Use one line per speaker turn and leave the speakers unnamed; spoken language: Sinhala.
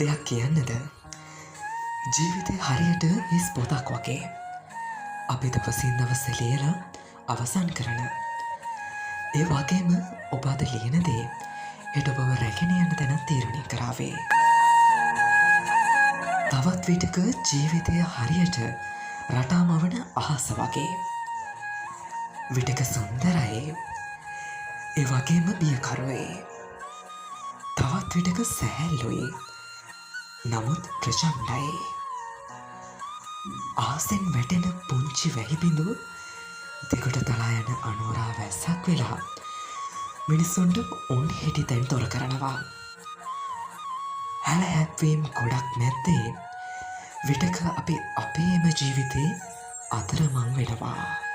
දෙයක් කියන්නද? ජීවිතය හරියට හිස් පොතක් වගේ. අපි දවසින් දවස ලියලා අවසන් කරන. ඒ වගේම ඔබ අද ලියන දේ හෙට ඔබව රැගෙන යන තැන තීරණය කරාවේ. තවත් විටක ජීවිතය හරියට රටාමවන අහස වගේ. විටක සුන්දරයි, ඒ වගේම බියකරුවේ. තවත් විටක සැහැල්ලුයි, නමුත් ප්‍රචණ්ඩයි. ආසෙන් වැටෙන පුංචි වැහිබිඳු දිගට තලා යන අනෝරා වැස්සක් වෙලා මිනිස්සුන්ට උන් හිටි තැන් තොර කරනවා. හැල හැප්වීම් ගොඩක් නැත්තේ විටක අපි අපේම ජීවිතේ අතරමං වෙනවා.